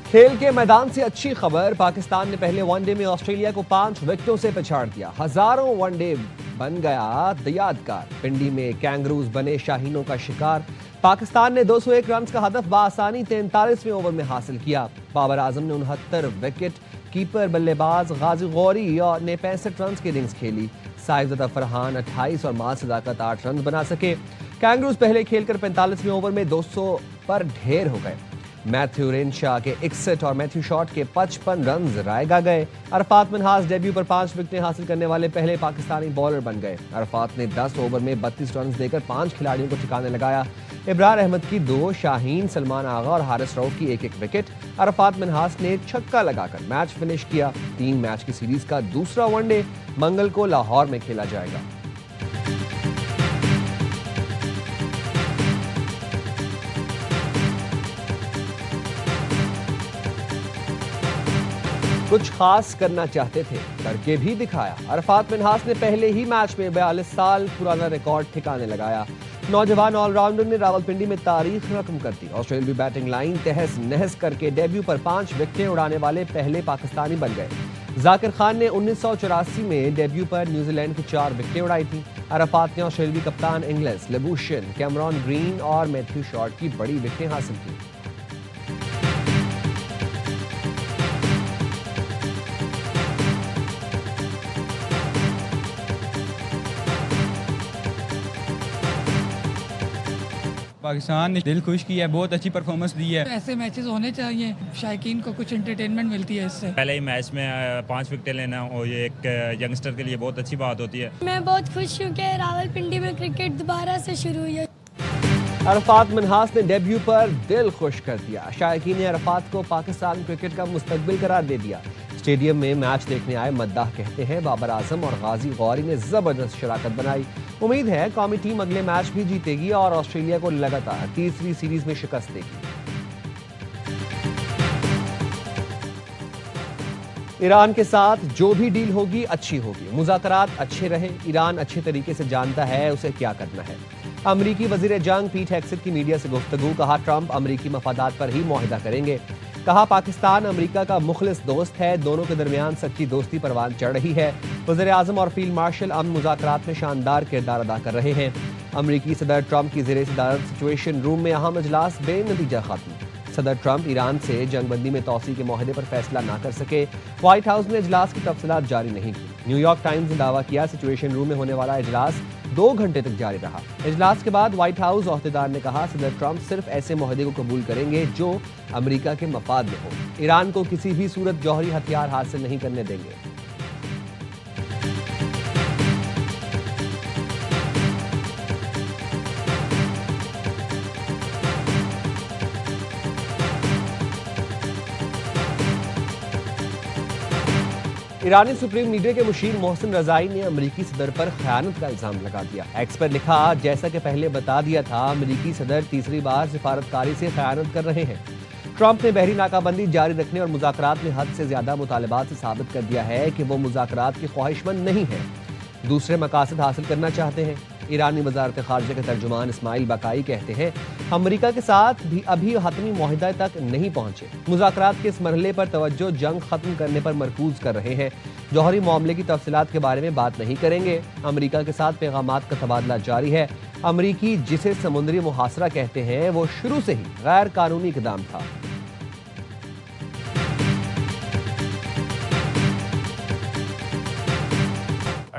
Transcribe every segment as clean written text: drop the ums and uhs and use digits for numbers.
खेल के मैदान से अच्छी खबर, पाकिस्तान ने पहले वनडे में ऑस्ट्रेलिया को 5 विकेटों से पछाड़ दिया। हजारों वनडे बन गया यादगार। पिंडी में कैंगरूज बने शाहीनों का शिकार। पाकिस्तान ने 201 रन का हदफ बासानी 43वें ओवर में हासिल किया। बाबर आजम ने 69 विकेट, कीपर बल्लेबाज गाजी गौरी ने 65 रन की इनिंग्स खेली। साहिबजादा फरहान 28 और माल सदाकत 8 रन बना सके। कैंगरूज पहले खेलकर 45वें ओवर में 200 पर ढेर हो गए। मैथ्यू रेनशाह के 61 और मैथ्यू शॉट के 55 रन रायगा गए। अरफात मिन्हास डेब्यू पर 5 विकेटें हासिल करने वाले पहले पाकिस्तानी बॉलर बन गए। अरफात ने 10 ओवर में 32 रन देकर 5 खिलाड़ियों को ठिकाने लगाया। इब्रार अहमद की 2, शाहीन, सलमान आगा और हारिस रऊफ की 1-1 विकेट। अरफात मिन्हास ने छक्का लगाकर मैच फिनिश किया। 3 मैच की सीरीज का दूसरा वनडे मंगल को लाहौर में खेला जाएगा। कुछ खास करना चाहते थे, करके भी दिखाया। अरफात मिन्हास ने पहले ही मैच में 42 साल पुराना रिकॉर्ड ठिकाने लगाया। नौजवान ऑलराउंडर ने रावलपिंडी में तारीख रकम कर दी। ऑस्ट्रेलियाई बैटिंग लाइन तहस नहस करके डेब्यू पर 5 विकेटें उड़ाने वाले पहले पाकिस्तानी बन गए। जाकिर खान ने 1984 में डेब्यू पर न्यूजीलैंड की 4 विकेटें उड़ाई थी। अरफात ने ऑस्ट्रेलियाई कप्तान इंग्लिस, लेबूशन, कैमरॉन ग्रीन और मैथ्यू शॉट की बड़ी विकेटें हासिल की। पाकिस्तान ने दिल खुश किया है, बहुत अच्छी परफॉर्मेंस दी है। ऐसे मैचेस होने चाहिए, शायकीन को कुछ एंटरटेनमेंट मिलती है इससे। पहले ही मैच में 5 विकेटें लेना और ये एक यंगस्टर के लिए बहुत अच्छी बात होती है। मैं बहुत खुश हूँ कि रावलपिंडी में क्रिकेट दोबारा से शुरू हुई है। अरफात मिन्हास ने डेब्यू पर दिल खुश कर दिया। शायकीन ने अरफात को पाकिस्तान क्रिकेट का मुस्तकबिल करार दे दिया। स्टेडियम में मैच देखने आए मद्दाह कहते हैं बाबर आजम और गाजी गौरी ने जबरदस्त शराकत बनाई। उम्मीद है कौमी टीम अगले मैच भी जीतेगी और ऑस्ट्रेलिया को लगातार तीसरी सीरीज में शिकस्त देगी। ईरान के साथ जो भी डील होगी अच्छी होगी, मुज़ाकरात अच्छे रहे। ईरान अच्छे तरीके से जानता है उसे क्या करना है। अमरीकी वजीर जंग पीट हेग्सेट की मीडिया से गुफ्तगू। कहा ट्रंप अमरीकी मफादात पर ही मुआहिदा करेंगे। कहा पाकिस्तान अमरीका का मुखलिस दोस्त है, दोनों के दरमियान सच्ची दोस्ती परवान चढ़ रही है। वज़ीर आज़म और फील्ड मार्शल अमन मुज़ाकरात में शानदार किरदार अदा कर रहे हैं। अमरीकी सदर ट्रंप की ज़ेरे सदारत सिचुएशन रूम में अहम इजलास बेनतीजा खत्म। सदर ट्रंप ईरान से जंगबंदी में तौसी के मुआहदे पर फैसला ना कर सके। व्हाइट हाउस ने इजलास की तफसीलात जारी नहीं की। न्यूयॉर्क टाइम्स ने दावा किया सिचुएशन रूम में होने वाला इजलास 2 घंटे तक जारी रहा। इजलास के बाद व्हाइट हाउस ओहदेदार ने कहा सदर ट्रंप सिर्फ ऐसे मुआहदे को कबूल करेंगे जो अमेरिका के मफाद में हो। ईरान को किसी भी सूरत जौहरी हथियार हासिल नहीं करने देंगे। ईरानी सुप्रीम लीडर के मुशीर मोहसिन रजाई ने अमरीकी सदर पर खयानत का इल्जाम लगा दिया। एक्स पर लिखा जैसा कि पहले बता दिया था अमरीकी सदर तीसरी बार सिफारतकारी से खयानत कर रहे हैं। ट्रंप ने बहरी नाकाबंदी जारी रखने और मुज़ाकरात में हद से ज्यादा मुतालबात से साबित कर दिया है कि वो मुज़ाकरात की ख्वाहिशमंद नहीं है, दूसरे मकासद हासिल करना चाहते हैं। ईरानी वजारत खारजा के तर्जुमान इस्माइल बकाई कहते हैं अमरीका के साथ भी अभी हतमी मुआहिदा तक नहीं पहुंचे। मुज़ाकरात के इस मरहले पर तवज्जो जंग खत्म करने पर मरकूज कर रहे हैं। जौहरी मामले की तफसीलात के बारे में बात नहीं करेंगे। अमरीका के साथ पैगामात का तबादला जारी है। अमरीकी जिसे समुद्री मुहासरा कहते हैं वो शुरू से ही गैर कानूनी इक़दाम था।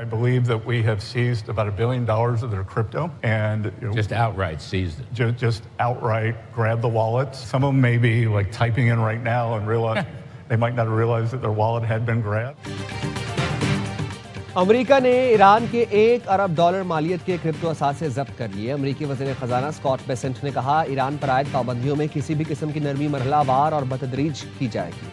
I believe that we have seized about $1 billion of their crypto and just outright seized it. Just outright grabbed the wallets. Some of them may be like typing in right now and realize they might not have realized that their wallet had been grabbed. America ने Iran के $1 अरब मालियत के crypto असासे जब्त कर लिए। अमेरिकी वज़ीर ख़जाना Scott Bessent ने कहा ईरान पर आयद पाबंदियों में किसी भी किस्म की नरमी मरहलावार और बतदरीज की जाएगी।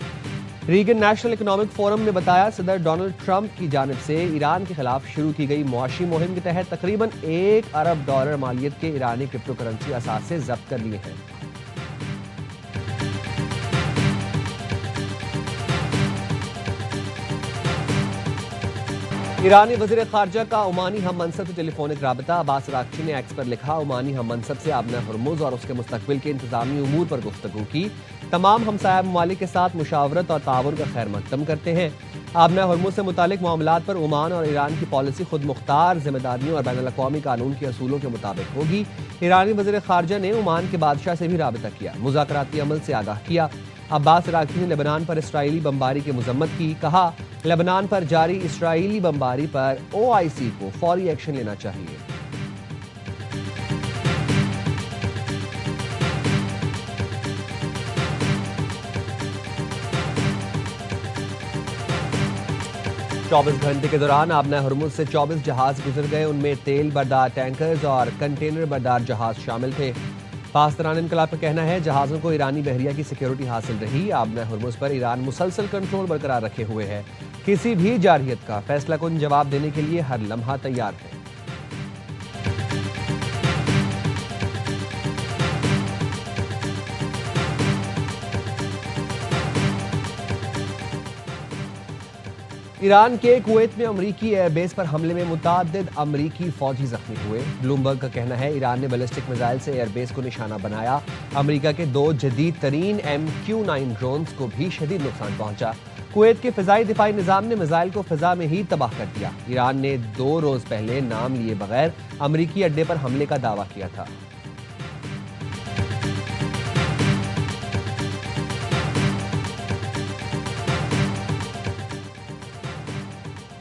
रीगन नेशनल इकोनॉमिक फोरम ने बताया सदर डोनाल्ड ट्रंप की जानिब से ईरान के खिलाफ शुरू की गई मुआशी मुहिम के तहत तकरीबन $1 अरब मालियत के ईरानी क्रिप्टो करेंसी असासे जब्त कर लिए हैं। ईरानी वज़ीर ख़ारजा का ओमानी हम मनसब से टेलीफोनिक राबता। अब्बास अराग़ची ने एक्स पर लिखा, ओमानी हम मनसब से आबना हुर्मुज़ और उसके मुस्तक़बिल के इंतज़ामी उमूर पर गुफ्तगू की। तमाम हमसाया ममालिक के साथ मुशावरत और ताउन का खैर मक़दम करते हैं। आबना हुर्मुज़ से मुतालिक मामलात पर ओमान और ईरान की पॉलिसी खुद मुख्तार जिम्मेदारियों और बैनुल अक़वामी कानून के असूलों के मुताबिक होगी। ईरानी वज़ीर ख़ारजा ने ओमान के बादशाह से भी राबता किया, मुज़ाकराती अमल से आगाह किया। अब्बास अराग़ची ने लेबनान पर इसराइली बमबारी की मजम्मत की, कहा लेबनान पर जारी इसराइली बमबारी पर OIC को फौरी एक्शन लेना चाहिए। चौबीस घंटे के दौरान आबना हुर्मुज़ से 24 जहाज गुजर गए, उनमें तेल बरदार टैंकर्स और कंटेनर बरदार जहाज शामिल थे। पासदारान इनकलाब का कहना है जहाज़ों को ईरानी बहरिया की सिक्योरिटी हासिल रही। आबना हुर्मुज़ पर ईरान मुसलसल कंट्रोल बरकरार रखे हुए है, किसी भी जारहियत का फैसला कुन जवाब देने के लिए हर लम्हा तैयार है। ईरान के कुवैत में अमरीकी एयरबेस पर हमले में मुताद्दिद अमरीकी फौजी जख्मी हुए। ब्लूमबर्ग का कहना है ईरान ने बैलिस्टिक मिसाइल से एयरबेस को निशाना बनाया। अमरीका के 2 जदीद तरीन MQ-9 ड्रोन्स को भी शदीद नुकसान पहुंचा। कुवैत के फ़िज़ाई दिफाई निज़ाम ने मिसाइल को फ़िज़ा में ही तबाह कर दिया। ईरान ने 2 रोज़ पहले नाम लिए बगैर अमरीकी अड्डे पर हमले का दावा किया था।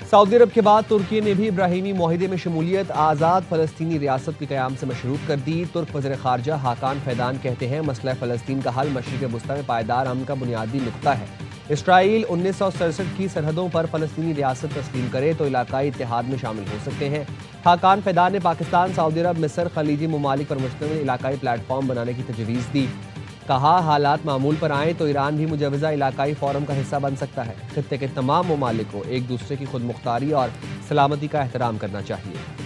सऊदी अरब के बाद तुर्की ने भी इब्राहिमी मुआहिदे में शमूलियत आज़ाद फ़लस्तीनी रियासत के क़याम से मशरूत कर दी। तुर्क वज़ीर ख़ारजा हाकान फैदान कहते हैं मसला फ़लस्तीन का हल मशरिक़ वुस्ता में पायदार अमन का बुनियादी नुक्ता है। इसराइल 1967 की सरहदों पर फ़लस्तीनी रियासत तस्लीम करे तो इलाकाई इत्तेहाद में शामिल हो सकते हैं। हाकान फैदान ने पाकिस्तान, सऊदी अरब, मिस्र, खलीजी ममालिक पर मुश्तमिल इलाकाई प्लेटफॉर्म बनाने की तजवीज़ दी। कहा हालात मामूल पर आए तो ईरान भी मुजवज़ा इलाकाई फोरम का हिस्सा बन सकता है। खित्ते के तमाम ममालिक को एक दूसरे की खुद मुख्तारी और सलामती का एहतराम करना चाहिए।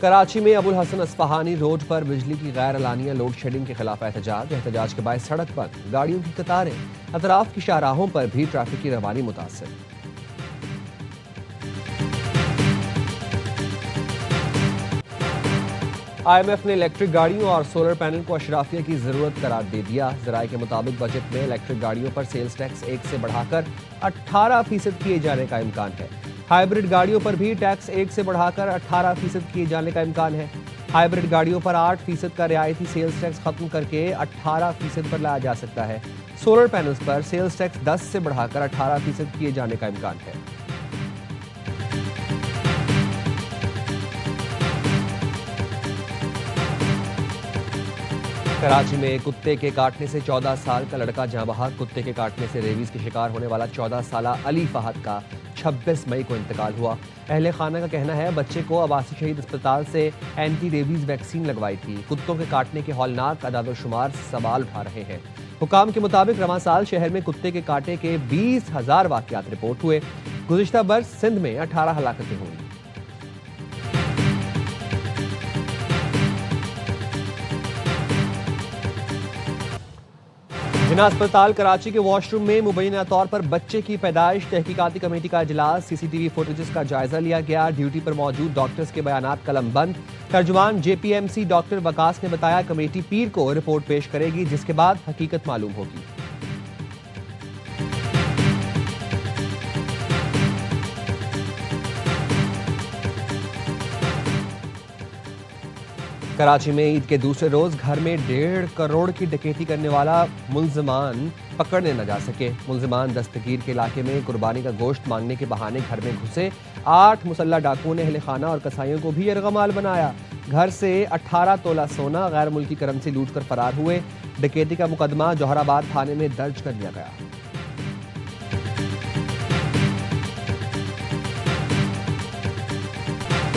कराची में अबुल हसन अस्फहानी रोड पर बिजली की गैर एलानिया लोड शेडिंग के खिलाफ एहतजाज के बाद सड़क बंद, गाड़ियों की कतारें, अतराफ की शाहराहों पर भी ट्रैफिक की रवानी मुतासिर। IMF ने इलेक्ट्रिक गाड़ियों और सोलर पैनल को अशराफिया की जरूरत करार दे दिया। ज़राए के मुताबिक बजट में इलेक्ट्रिक गाड़ियों पर सेल्स टैक्स 1 से बढ़ाकर 18% किए जाने का इम्कान है। हाइब्रिड गाड़ियों पर भी टैक्स 1 से बढ़ाकर 18% किए जाने का इम्कान है। हाइब्रिड गाड़ियों पर 8% का रियायती सेल्स टैक्स खत्म करके 18% पर लाया जा सकता है। सोलर पैनल्स पर सेल्स टैक्स 10 से बढ़ाकर 18% किए जाने का इम्कान है। कराची में कुत्ते के काटने से 14 साल का लड़का जाँ बहक। कुत्ते के काटने से रेबीज के शिकार होने वाला 14 साला अली फहद का 26 मई को इंतकाल हुआ। अहले खाना का कहना है बच्चे को अब्बासी शहीद अस्पताल से एंटी रेबीज वैक्सीन लगवाई थी। कुत्तों के काटने के हौलनाक अदाद-ओ-शुमार सवाल उठा रहे हैं। हुकाम के मुताबिक रवां साल शहर में कुत्ते के काटे के 20,000 वाक़यात रिपोर्ट हुए। गुज़िश्ता बरस सिंध में 18 हलाकतें हुई। जिना अस्पताल कराची के वॉशरूम में मुबैना तौर पर बच्चे की पैदाइश, तहकीकाती कमेटी का इजलास, CCTV फुटेजेस का जायजा लिया गया। ड्यूटी पर मौजूद डॉक्टर्स के बयानात कलमबंद। तर्जुमान JPMC डॉक्टर वकास ने बताया कमेटी पीर को रिपोर्ट पेश करेगी, जिसके बाद हकीकत मालूम होगी। कराची में ईद के दूसरे रोज घर में 1.5 करोड़ की डकैती करने वाला मुल्जिमान पकड़ने न जा सके। मुल्जिमान दस्तगीर के इलाके में कुर्बानी का गोश्त मांगने के बहाने घर में घुसे। 8 मुसल्ला डाकुओं ने अहले खाना और कसाईयों को भी यरगमाल बनाया। घर से 18 तोला सोना गैर मुल्की करेंसी लूट कर फरार हुए। डकैती का मुकदमा जौहराबाद थाने में दर्ज कर लिया गया।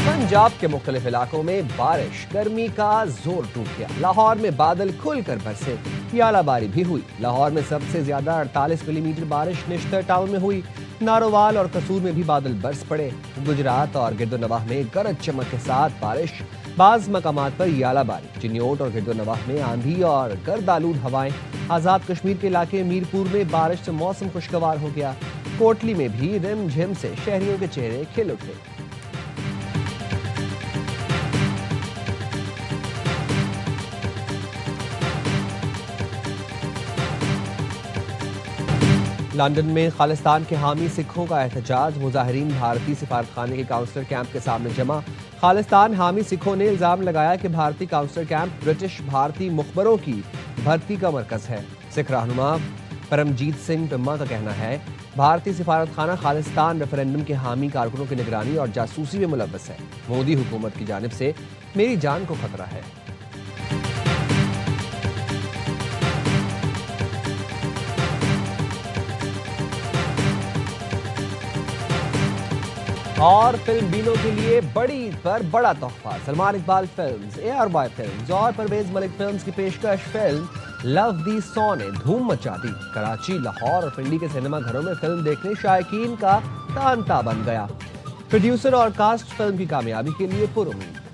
पंजाब के मुख्तलिफ इलाकों में बारिश, गर्मी का जोर टूट गया। लाहौर में बादल खुलकर बरसे, यालाबारी भी हुई। लाहौर में सबसे ज्यादा 48 मिलीमीटर बारिश निश्तर टाउन में हुई। नारोवाल और कसूर में भी बादल बरस पड़े। गुजरात और गिरदोनवाह में गरज चमक के साथ बारिश। बाज मकामात पर यालाबारी, चिन्योट और गिरदोनवाह में आंधी और गर्द-आलूद हवाएं। आजाद कश्मीर के इलाके मीरपुर में बारिश से मौसम खुशगवार हो गया। कोटली में भी रिमझिम से शहरियों के चेहरे खिल उठे। लंदन में खालिस्तान के हामी सिखों का एहतजाज। मुजाहिरीन भारतीय सिफारतखाने के काउंसलर कैंप के सामने जमा। खालिस्तान हामी सिखों ने इल्जाम लगाया कि भारतीय काउंसलर कैंप ब्रिटिश भारतीय मुखबरों की भर्ती का मरकज है। सिख रहनुमा परमजीत सिंह पिम्मा का कहना है, भारतीय सिफारतखाना खालिस्तान रेफरेंडम के हामी कारकुनों की निगरानी और जासूसी में मुलव्वस है। मोदी हुकूमत की जानिब से मेरी जान को खतरा है। और फिल्म बीनों के लिए बड़ी ईद पर बड़ा तोहफा। Salman Iqbal films, ARY films और परवेज मलिक फिल्म्स की पेशकश फिल्म लव दी 100 ने धूम मचा दी। कराची, लाहौर और पिंडी के सिनेमा घरों में फिल्म देखने शायकीन का तांता बन गया। प्रोड्यूसर और कास्ट फिल्म की कामयाबी के लिए पुरुमीद।